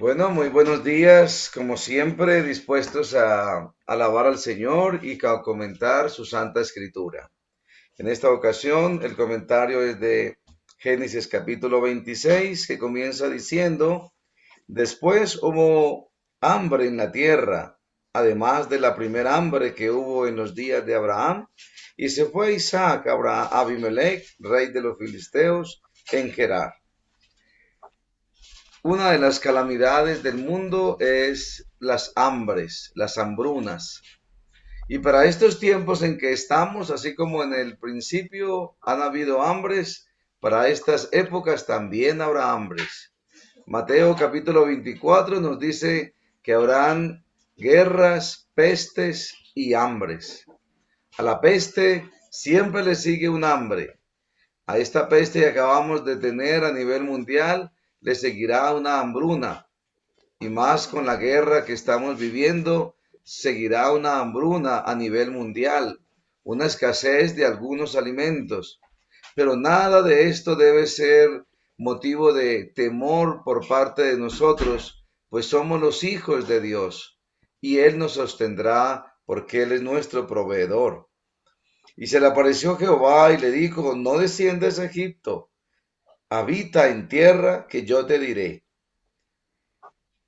Bueno, muy buenos días, como siempre, dispuestos a alabar al Señor y a comentar su Santa Escritura. En esta ocasión, el comentario es de Génesis capítulo 26, que comienza diciendo: Después hubo hambre en la tierra, además de la primera hambre que hubo en los días de Abraham, y se fue Isaac a Abimelech, rey de los filisteos, en Gerar. Una de las calamidades del mundo es las hambres, las hambrunas. Y para estos tiempos en que estamos, así como en el principio han habido hambres, para estas épocas también habrá hambres. Mateo capítulo 24 nos dice que habrán guerras, pestes y hambres. A la peste siempre le sigue un hambre. A esta peste que acabamos de tener a nivel mundial le seguirá una hambruna, y más con la guerra que estamos viviendo, seguirá una hambruna a nivel mundial, una escasez de algunos alimentos. Pero nada de esto debe ser motivo de temor por parte de nosotros, pues somos los hijos de Dios, y Él nos sostendrá porque Él es nuestro proveedor. Y se le apareció Jehová y le dijo: No desciendas a Egipto, habita en tierra que yo te diré.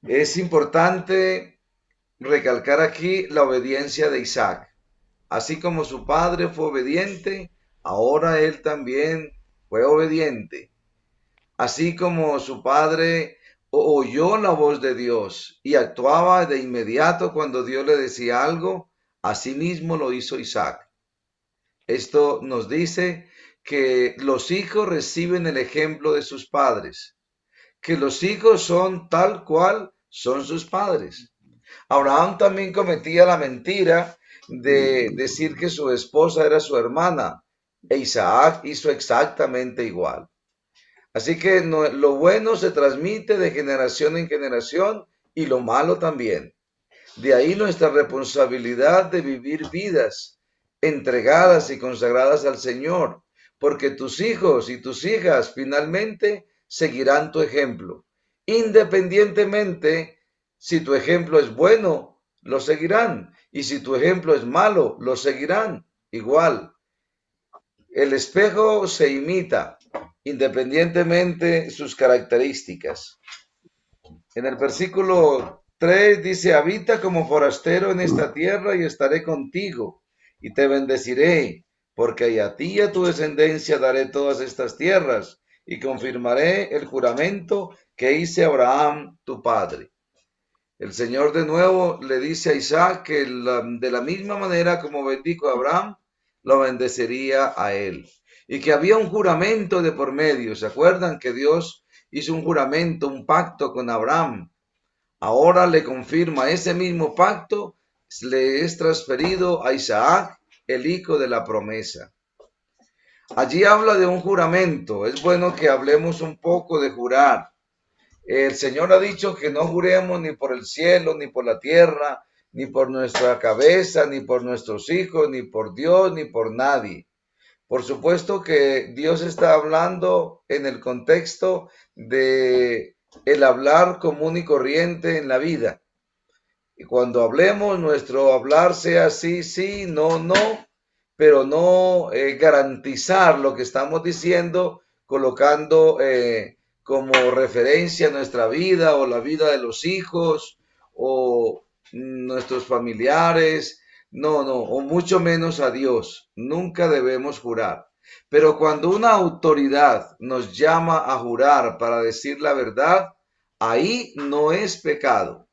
Es importante recalcar aquí la obediencia de Isaac. Así como su padre fue obediente, ahora él también fue obediente. Así como su padre oyó la voz de Dios y actuaba de inmediato cuando Dios le decía algo, así mismo lo hizo Isaac. Esto nos dice que los hijos reciben el ejemplo de sus padres, que los hijos son tal cual son sus padres. Abraham también cometía la mentira de decir que su esposa era su hermana, e Isaac hizo exactamente igual. Así que lo bueno se transmite de generación en generación y lo malo también. De ahí nuestra responsabilidad de vivir vidas entregadas y consagradas al Señor, porque tus hijos y tus hijas finalmente seguirán tu ejemplo. Independientemente si tu ejemplo es bueno, lo seguirán, y si tu ejemplo es malo, lo seguirán igual. El espejo se imita, independientemente sus características. En el versículo 3 dice: Habita como forastero en esta tierra y estaré contigo y te bendeciré, porque a ti y a tu descendencia daré todas estas tierras y confirmaré el juramento que hice a Abraham tu padre. El Señor de nuevo le dice a Isaac que de la misma manera como bendijo a Abraham, lo bendecería a él. Y que había un juramento de por medio. ¿Se acuerdan que Dios hizo un juramento, un pacto con Abraham? Ahora le confirma ese mismo pacto, le es transferido a Isaac, el hijo de la promesa. Allí habla de un juramento. Es bueno que hablemos un poco de jurar. El Señor ha dicho que no juremos ni por el cielo, ni por la tierra, ni por nuestra cabeza, ni por nuestros hijos, ni por Dios, ni por nadie. Por supuesto que Dios está hablando en el contexto de el hablar común y corriente en la vida. Y cuando hablemos, nuestro hablar sea sí, sí, no, no, pero no garantizar lo que estamos diciendo, colocando como referencia nuestra vida o la vida de los hijos o nuestros familiares, no, no, o mucho menos a Dios. Nunca debemos jurar. Pero cuando una autoridad nos llama a jurar para decir la verdad, ahí no es pecado.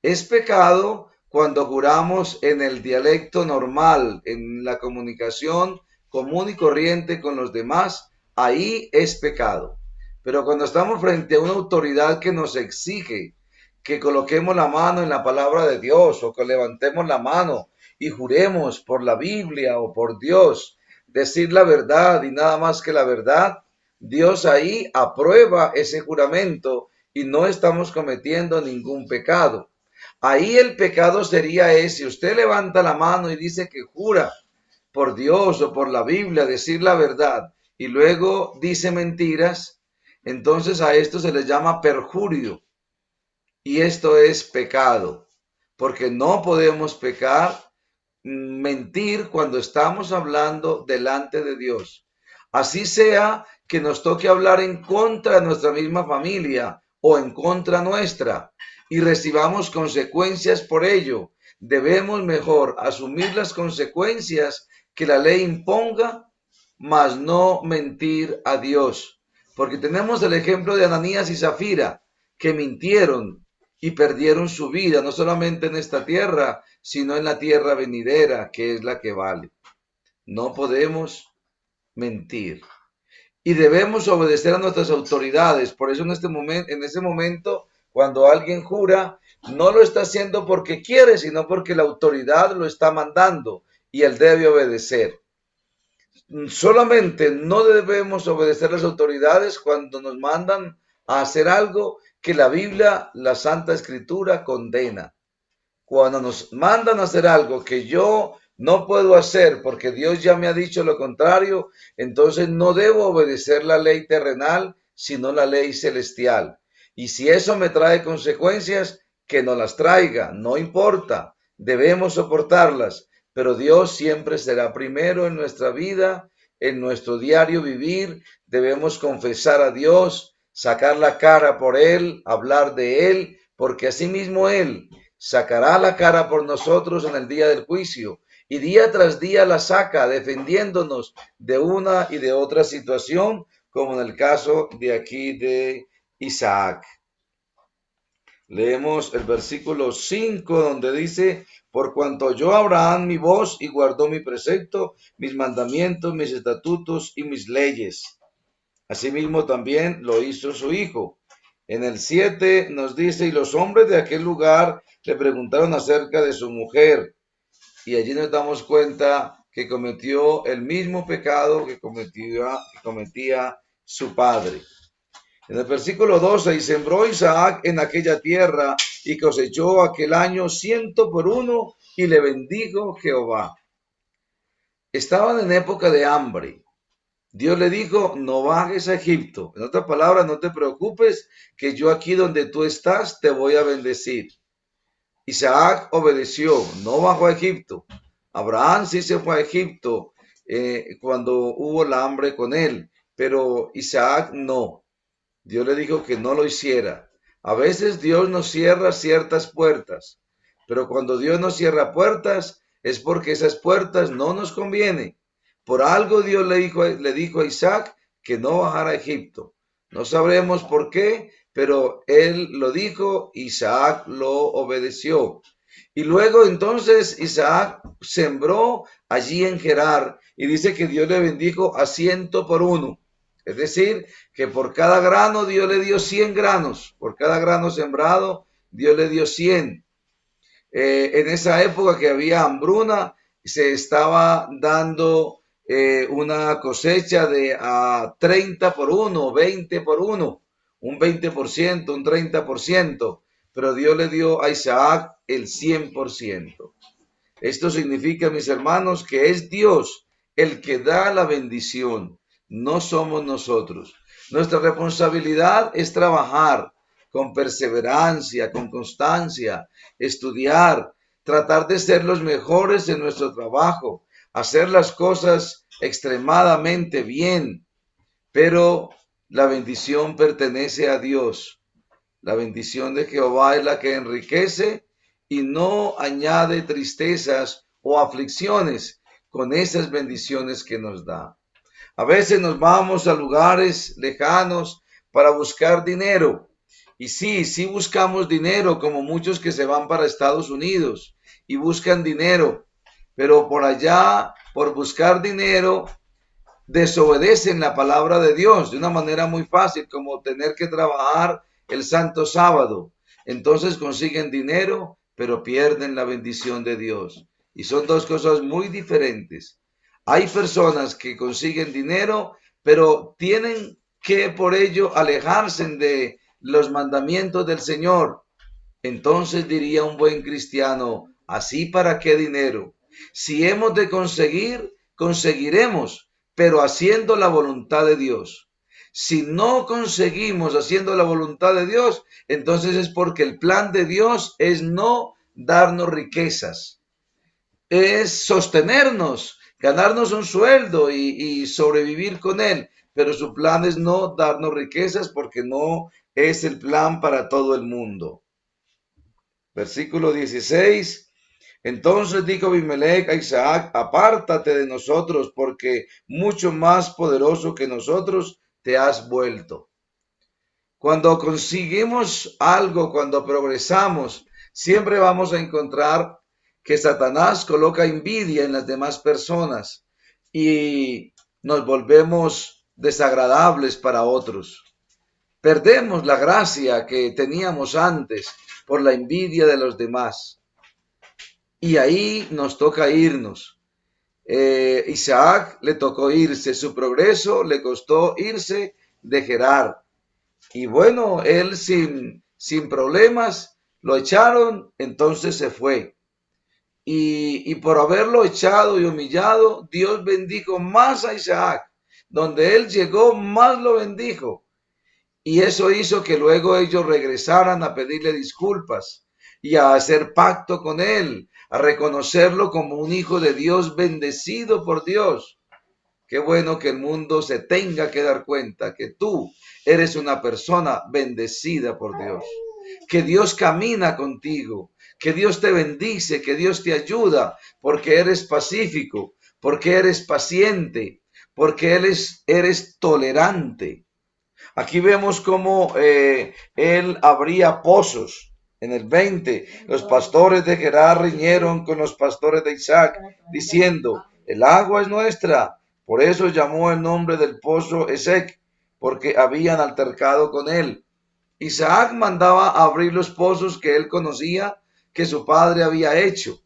Es pecado cuando juramos en el dialecto normal, en la comunicación común y corriente con los demás, ahí es pecado. Pero cuando estamos frente a una autoridad que nos exige que coloquemos la mano en la palabra de Dios o que levantemos la mano y juremos por la Biblia o por Dios, decir la verdad y nada más que la verdad, Dios ahí aprueba ese juramento y no estamos cometiendo ningún pecado. Ahí el pecado sería ese: usted levanta la mano y dice que jura por Dios o por la Biblia decir la verdad y luego dice mentiras, entonces a esto se le llama perjurio. y esto es pecado, porque no podemos pecar, mentir cuando estamos hablando delante de Dios. Así sea que nos toque hablar en contra de nuestra misma familia o en contra nuestra y recibamos consecuencias por ello. Debemos mejor asumir las consecuencias que la ley imponga, mas no mentir a Dios. Porque tenemos el ejemplo de Ananías y Zafira, que mintieron y perdieron su vida, no solamente en esta tierra, sino en la tierra venidera, que es la que vale. No podemos mentir y debemos obedecer a nuestras autoridades. Por eso en ese momento, cuando alguien jura, no lo está haciendo porque quiere, sino porque la autoridad lo está mandando y él debe obedecer. Solamente no debemos obedecer las autoridades cuando nos mandan a hacer algo que la Biblia, la Santa Escritura, condena. Cuando nos mandan a hacer algo que yo no puedo hacer porque Dios ya me ha dicho lo contrario, entonces no debo obedecer la ley terrenal, sino la ley celestial. Y si eso me trae consecuencias, que no las traiga, no importa, debemos soportarlas, pero Dios siempre será primero en nuestra vida, en nuestro diario vivir. Debemos confesar a Dios, sacar la cara por Él, hablar de Él, porque asimismo Él sacará la cara por nosotros en el día del juicio y día tras día la saca defendiéndonos de una y de otra situación, como en el caso de aquí de Isaac. Leemos el versículo 5 donde dice: por cuanto oyó Abraham mi voz y guardó mi precepto, mis mandamientos, mis estatutos y mis leyes. Asimismo también lo hizo su hijo. En el 7 nos dice: y los hombres de aquel lugar le preguntaron acerca de su mujer. Y allí nos damos cuenta que cometió el mismo pecado que cometía su padre. En el versículo 12, y sembró Isaac en aquella tierra y cosechó aquel año 100 por 1 y le bendijo Jehová. Estaban en época de hambre. Dios le dijo: no bajes a Egipto. En otras palabras, no te preocupes, que yo aquí donde tú estás te voy a bendecir. Isaac obedeció, no bajó a Egipto. Abraham sí se fue a Egipto cuando hubo la hambre con él, pero Isaac no. Dios le dijo que no lo hiciera. A veces Dios nos cierra ciertas puertas, pero cuando Dios nos cierra puertas es porque esas puertas no nos convienen. Por algo Dios le dijo a Isaac que no bajara a Egipto. No sabremos por qué, pero él lo dijo, Isaac lo obedeció. Y luego entonces Isaac sembró allí en Gerar y dice que Dios le bendijo a 100 por 1. Es decir, que por cada grano Dios le dio 100 granos. Por cada grano sembrado Dios le dio 100. En esa época que había hambruna, se estaba dando una cosecha de 30 por 1, 20 por 1, un 20%, un 30%, pero Dios le dio a Isaac el 100%. Esto significa, mis hermanos, que es Dios el que da la bendición, no somos nosotros. Nuestra responsabilidad es trabajar con perseverancia, con constancia, estudiar, tratar de ser los mejores en nuestro trabajo, hacer las cosas extremadamente bien, pero la bendición pertenece a Dios. La bendición de Jehová es la que enriquece y no añade tristezas o aflicciones con esas bendiciones que nos da. A veces nos vamos a lugares lejanos para buscar dinero. Y sí buscamos dinero, como muchos que se van para Estados Unidos y buscan dinero, pero por allá, por buscar dinero, desobedecen la palabra de Dios de una manera muy fácil, como tener que trabajar el santo sábado. Entonces consiguen dinero, pero pierden la bendición de Dios. Y son dos cosas muy diferentes. Hay personas que consiguen dinero, pero tienen que por ello alejarse de los mandamientos del Señor. Entonces diría un buen cristiano: ¿así para qué dinero? Si hemos de conseguir, conseguiremos, pero haciendo la voluntad de Dios. Si no conseguimos haciendo la voluntad de Dios, entonces es porque el plan de Dios es no darnos riquezas, es sostenernos, ganarnos un sueldo y sobrevivir con él, pero su plan es no darnos riquezas porque no es el plan para todo el mundo. Versículo 16. Entonces dijo Abimelech a Isaac, apártate de nosotros, porque mucho más poderoso que nosotros te has vuelto. Cuando conseguimos algo, cuando progresamos, siempre vamos a encontrar que Satanás coloca envidia en las demás personas y nos volvemos desagradables para otros. Perdemos la gracia que teníamos antes por la envidia de los demás. Y ahí nos toca irnos. Isaac le tocó irse, su progreso le costó irse de Gerar. Y bueno, él sin problemas lo echaron, entonces se fue. Y por haberlo echado y humillado, Dios bendijo más a Isaac. Donde él llegó, más lo bendijo. Y eso hizo que luego ellos regresaran a pedirle disculpas y a hacer pacto con él, a reconocerlo como un hijo de Dios bendecido por Dios. Qué bueno que el mundo se tenga que dar cuenta que tú eres una persona bendecida por Dios, que Dios camina contigo, que Dios te bendice, que Dios te ayuda, porque eres pacífico, porque eres paciente, porque eres tolerante. Aquí vemos cómo él abría pozos. En el 20, los pastores de Gerar riñeron con los pastores de Isaac, diciendo, el agua es nuestra. Por eso llamó el nombre del pozo Esec, porque habían altercado con él. Isaac mandaba abrir los pozos que él conocía que su padre había hecho.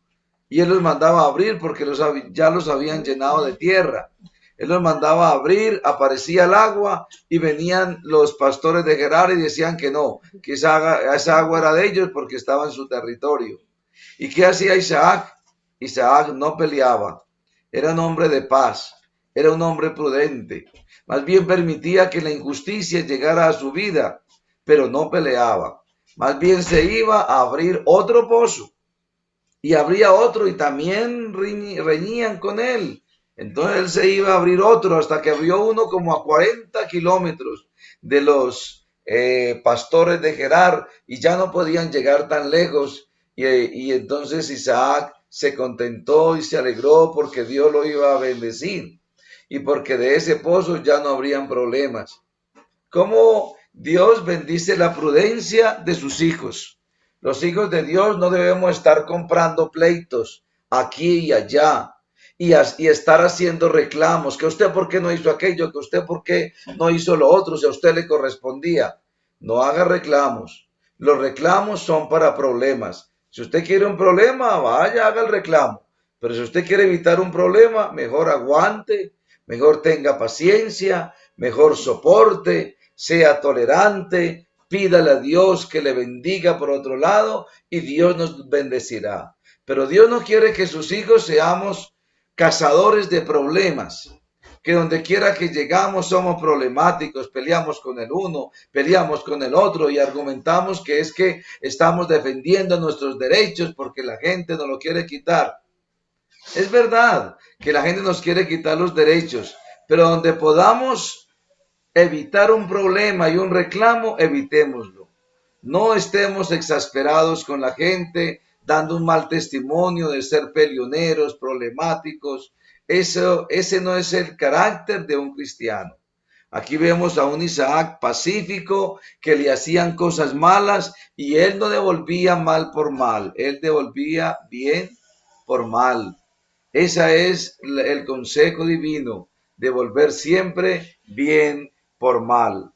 Y él los mandaba abrir porque ya los habían llenado de tierra. Él los mandaba abrir, aparecía el agua y venían los pastores de Gerar y decían que no, que esa agua era de ellos porque estaba en su territorio. ¿Y qué hacía Isaac? Isaac no peleaba, era un hombre de paz, era un hombre prudente. Más bien permitía que la injusticia llegara a su vida, pero no peleaba. Más bien se iba a abrir otro pozo y abría otro y también reñían con él. Entonces él se iba a abrir otro hasta que abrió uno como a 40 kilómetros de los pastores de Gerar y ya no podían llegar tan lejos. Y entonces Isaac se contentó y se alegró porque Dios lo iba a bendecir y porque de ese pozo ya no habrían problemas. ¿Cómo Dios bendice la prudencia de sus hijos? Los hijos de Dios no debemos estar comprando pleitos aquí y allá y estar haciendo reclamos, que usted por qué no hizo aquello, que usted por qué no hizo lo otro, si a usted le correspondía. No haga reclamos. Los reclamos son para problemas. Si usted quiere un problema, vaya, haga el reclamo. Pero si usted quiere evitar un problema, mejor aguante, mejor tenga paciencia, mejor soporte, sea tolerante, pídale a Dios que le bendiga por otro lado y Dios nos bendecirá. Pero Dios no quiere que sus hijos seamos cazadores de problemas, que donde quiera que llegamos somos problemáticos, peleamos con el uno, peleamos con el otro y argumentamos que es que estamos defendiendo nuestros derechos porque la gente nos lo quiere quitar. Es verdad que la gente nos quiere quitar los derechos, pero donde podamos evitar un problema y un reclamo, evitémoslo. No estemos exasperados con la gente, dando un mal testimonio de ser peleoneros, problemáticos. Ese no es el carácter de un cristiano. Aquí vemos a un Isaac pacífico que le hacían cosas malas y él no devolvía mal por mal, él devolvía bien por mal. Ese es el consejo divino, devolver siempre bien por mal.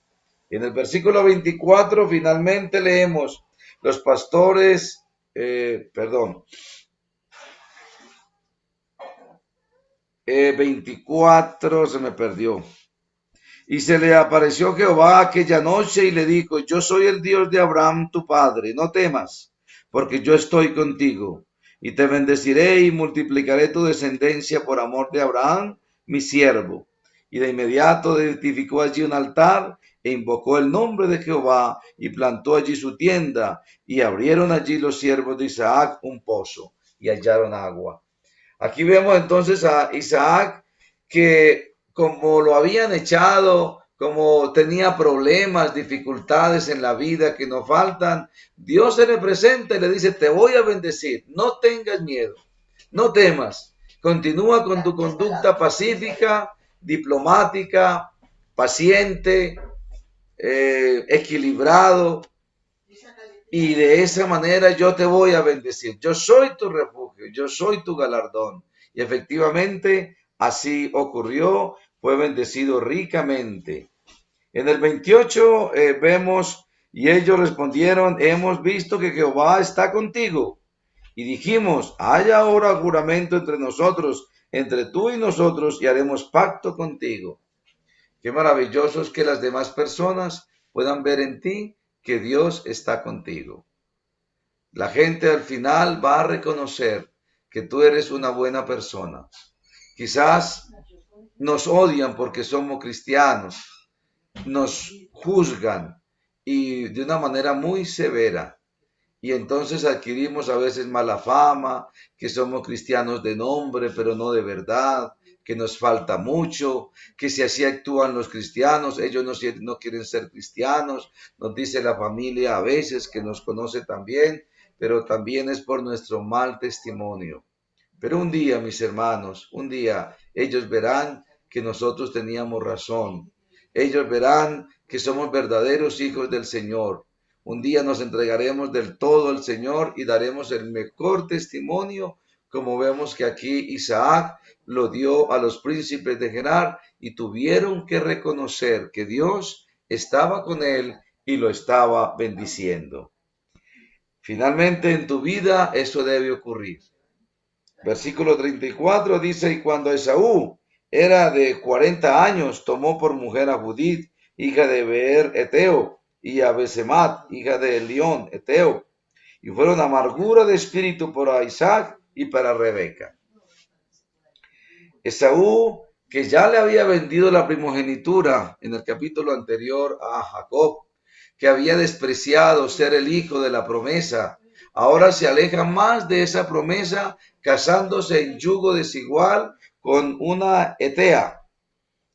En el versículo 24 finalmente leemos, los pastores, 24 se me perdió. Y se le apareció Jehová aquella noche y le dijo, yo soy el Dios de Abraham tu padre, no temas, porque yo estoy contigo. Y te bendeciré y multiplicaré tu descendencia por amor de Abraham, mi siervo. Y de inmediato edificó allí un altar e invocó el nombre de Jehová y plantó allí su tienda. Y abrieron allí los siervos de Isaac un pozo y hallaron agua. Aquí vemos entonces a Isaac que como lo habían echado, como tenía problemas, dificultades en la vida que no faltan, Dios se le presenta y le dice, te voy a bendecir, no tengas miedo, no temas, continúa con tu conducta pacífica, diplomática, paciente, equilibrado, y de esa manera yo te voy a bendecir. Yo soy tu refugio, yo soy tu galardón. Y efectivamente así ocurrió, fue bendecido ricamente. En el 28 vemos, y ellos respondieron, hemos visto que Jehová está contigo. Y dijimos, haya ahora juramento entre nosotros, entre tú y nosotros, y haremos pacto contigo. Qué maravilloso es que las demás personas puedan ver en ti que Dios está contigo. La gente al final va a reconocer que tú eres una buena persona. Quizás nos odian porque somos cristianos, nos juzgan y de una manera muy severa. Y entonces adquirimos a veces mala fama, que somos cristianos de nombre, pero no de verdad, que nos falta mucho, que si así actúan los cristianos, ellos no quieren ser cristianos, nos dice la familia a veces que nos conoce también, pero también es por nuestro mal testimonio. Pero un día, mis hermanos, un día ellos verán que nosotros teníamos razón. Ellos verán que somos verdaderos hijos del Señor. Un día nos entregaremos del todo al Señor y daremos el mejor testimonio, como vemos que aquí Isaac lo dio a los príncipes de Gerar y tuvieron que reconocer que Dios estaba con él y lo estaba bendiciendo. Finalmente en tu vida eso debe ocurrir. Versículo 34 dice, y cuando Esaú era de 40 años, tomó por mujer a Judith, hija de Beer Eteo, y a Besemat, hija de Elión Eteo, y fueron amargura de espíritu para Isaac y para Rebeca. Esaú, que ya le había vendido la primogenitura en el capítulo anterior a Jacob, que había despreciado ser el hijo de la promesa, ahora se aleja más de esa promesa, casándose en yugo desigual con una Etea.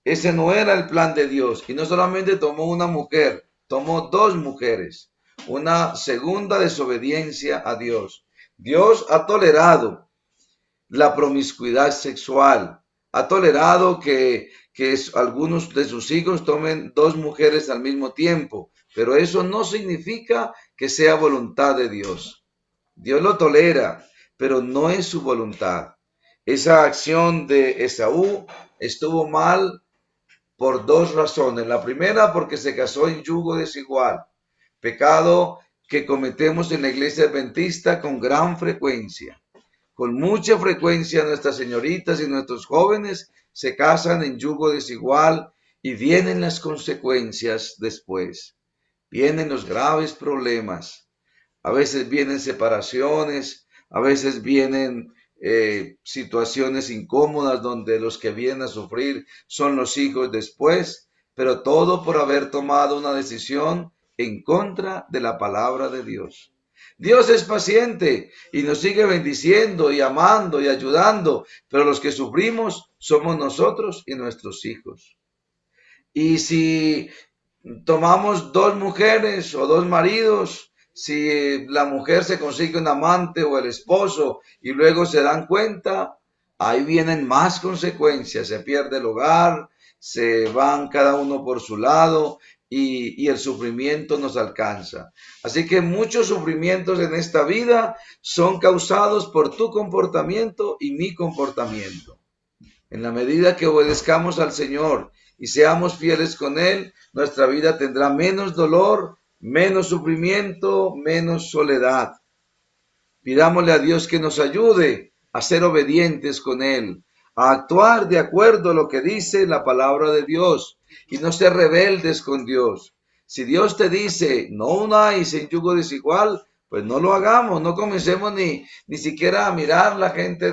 Ese no era el plan de Dios. Y no solamente tomó una mujer, tomó dos mujeres. Una segunda desobediencia a Dios. Dios ha tolerado la promiscuidad sexual. Ha tolerado que algunos de sus hijos tomen dos mujeres al mismo tiempo. Pero eso no significa que sea voluntad de Dios. Dios lo tolera, pero no es su voluntad. Esa acción de Esaú estuvo mal por dos razones. La primera, porque se casó en yugo desigual. Pecado que cometemos en la iglesia adventista con gran frecuencia. Con mucha frecuencia nuestras señoritas y nuestros jóvenes se casan en yugo desigual y vienen las consecuencias después. Vienen los graves problemas. A veces vienen separaciones, a veces vienen situaciones incómodas donde los que vienen a sufrir son los hijos después, pero todo por haber tomado una decisión en contra de la palabra de Dios. Dios es paciente y nos sigue bendiciendo y amando y ayudando, pero los que sufrimos somos nosotros y nuestros hijos. Y si tomamos dos mujeres o dos maridos, si la mujer se consigue un amante o el esposo y luego se dan cuenta, ahí vienen más consecuencias. Se pierde el hogar, se van cada uno por su lado y el sufrimiento nos alcanza. Así que muchos sufrimientos en esta vida son causados por tu comportamiento y mi comportamiento. En la medida que obedezcamos al Señor y seamos fieles con Él, nuestra vida tendrá menos dolor, menos sufrimiento, menos soledad. Pidámosle a Dios que nos ayude a ser obedientes con Él, a actuar de acuerdo a lo que dice la palabra de Dios y no ser rebeldes con Dios. Si Dios te dice, no unáis en yugo desigual, pues no lo hagamos, no comencemos ni siquiera a mirar la gente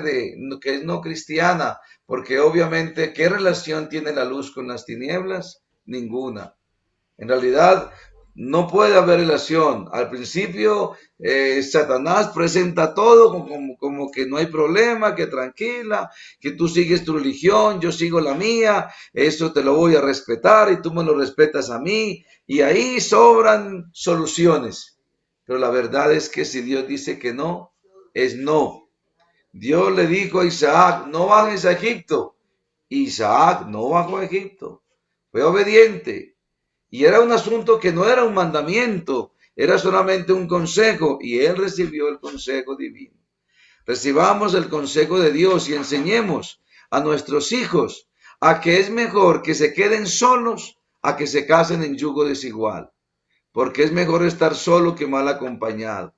que es no cristiana, porque obviamente, ¿qué relación tiene la luz con las tinieblas? Ninguna. En realidad, no puede haber relación. Al principio, Satanás presenta todo como que no hay problema, que tranquila, que tú sigues tu religión, yo sigo la mía, eso te lo voy a respetar y tú me lo respetas a mí. Y ahí sobran soluciones. Pero la verdad es que si Dios dice que no, es no. Dios le dijo a Isaac, no bajes a Egipto. Isaac no bajó a Egipto. Fue obediente. Y era un asunto que no era un mandamiento, era solamente un consejo, y él recibió el consejo divino. Recibamos el consejo de Dios y enseñemos a nuestros hijos a que es mejor que se queden solos a que se casen en yugo desigual, porque es mejor estar solo que mal acompañado.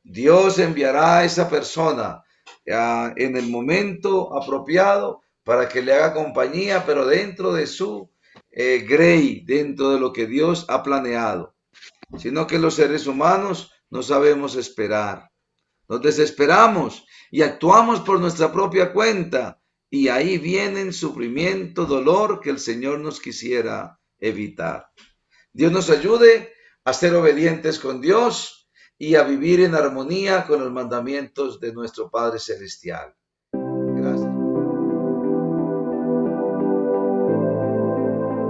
Dios enviará a esa persona en el momento apropiado para que le haga compañía, pero dentro de su grey, dentro de lo que Dios ha planeado. Sino que los seres humanos no sabemos esperar. Nos desesperamos y actuamos por nuestra propia cuenta. Y ahí viene sufrimiento, dolor que el Señor nos quisiera evitar. Dios nos ayude a ser obedientes con Dios y a vivir en armonía con los mandamientos de nuestro Padre Celestial.